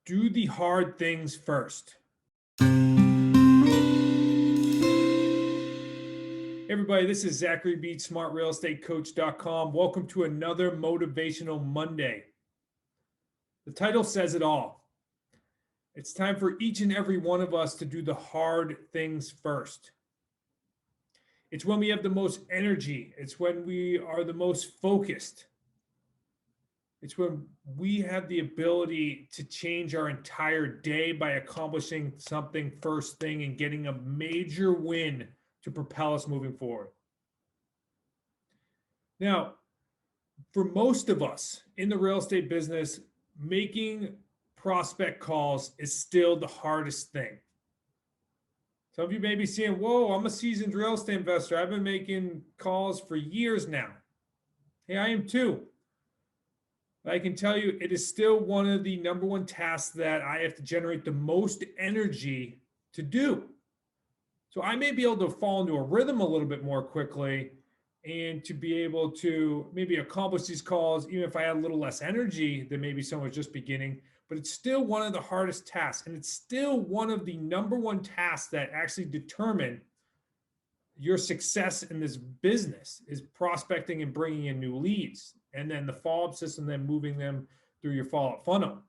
Do the hard things first. Hey everybody, this is Zachary smartrealestatecoach.com. Welcome to another Motivational Monday. The title says it all. It's time for each and every one of us to do the hard things first. It's when we have the most energy. It's when we are the most focused. It's when we have the ability to change our entire day by accomplishing something first thing and getting a major win to propel us moving forward. Now, for most of us in the real estate business, making prospect calls is still the hardest thing. Some of you may be saying, whoa, I'm a seasoned real estate investor. I've been making calls for years now. Hey, I am too. I can tell you it is still one of the number one tasks that I have to generate the most energy to do. So I may be able to fall into a rhythm a little bit more quickly and to be able to maybe accomplish these calls, even if I had a little less energy than maybe someone was just beginning, but it's still one of the hardest tasks. And it's still one of the number one tasks that actually determine your success in this business is prospecting and bringing in new leads. And then the follow-up system, then moving them through your follow-up funnel.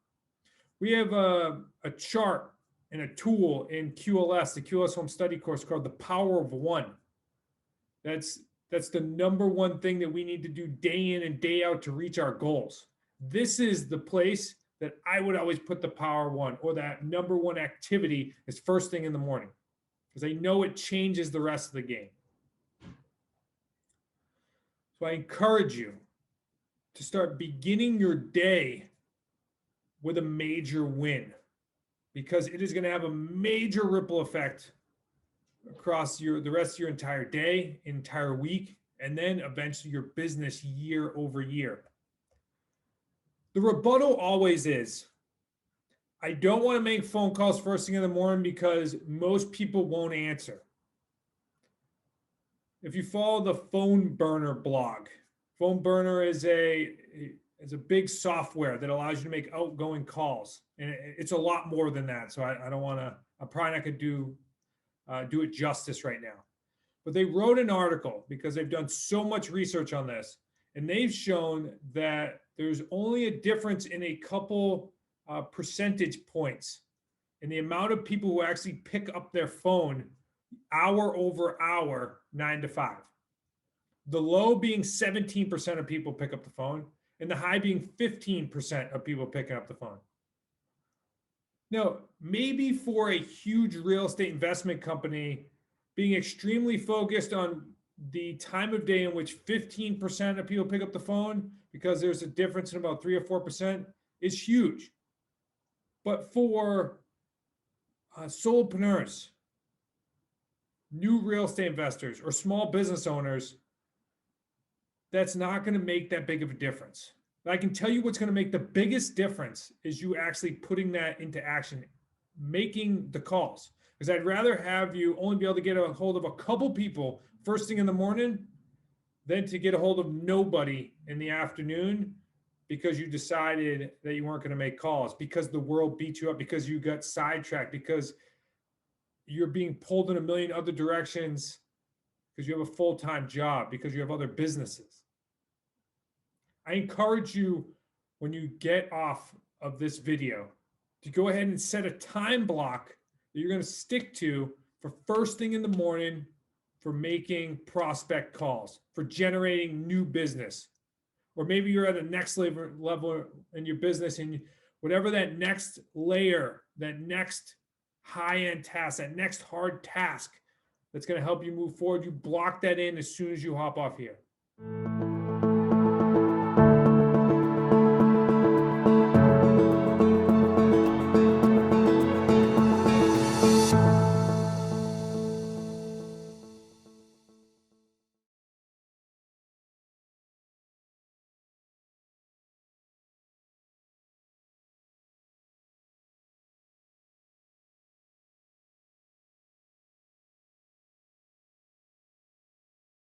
We have a chart and a tool in QLS, the QLS Home Study course called The Power of One. That's the number one thing that we need to do day in and day out to reach our goals. This is the place that I would always put the power one, or that number one activity is first thing in the morning, because I know it changes the rest of the game. So I encourage you to start beginning your day with a major win, because it is going to have a major ripple effect across the rest of your entire day, entire week, and then eventually your business year over year. The rebuttal always is, I don't want to make phone calls first thing in the morning because most people won't answer. If you follow the Phone Burner blog, Phone Burner is a big software that allows you to make outgoing calls. And it's a lot more than that. So I'm probably not going to do it justice right now. But they wrote an article because they've done so much research on this. And they've shown that there's only a difference in a couple percentage points in the amount of people who actually pick up their phone hour over hour, 9 to 5. The low being 17% of people pick up the phone, and the high being 15% of people picking up the phone. Now, maybe for a huge real estate investment company, being extremely focused on the time of day in which 15% of people pick up the phone, because there's a difference in about 3 or 4%, is huge. But for solopreneurs, new real estate investors, or small business owners, that's not going to make that big of a difference. But I can tell you what's going to make the biggest difference is you actually putting that into action, making the calls. Because I'd rather have you only be able to get a hold of a couple people first thing in the morning than to get a hold of nobody in the afternoon because you decided that you weren't going to make calls, because the world beat you up, because you got sidetracked, because you're being pulled in a million other directions, because you have a full-time job, because you have other businesses. I encourage you, when you get off of this video, to go ahead and set a time block that you're going to stick to for first thing in the morning, for making prospect calls, for generating new business. Or maybe you're at a next level in your business, and whatever that next layer, that next high-end task, that next hard task that's going to help you move forward, you block that in as soon as you hop off here.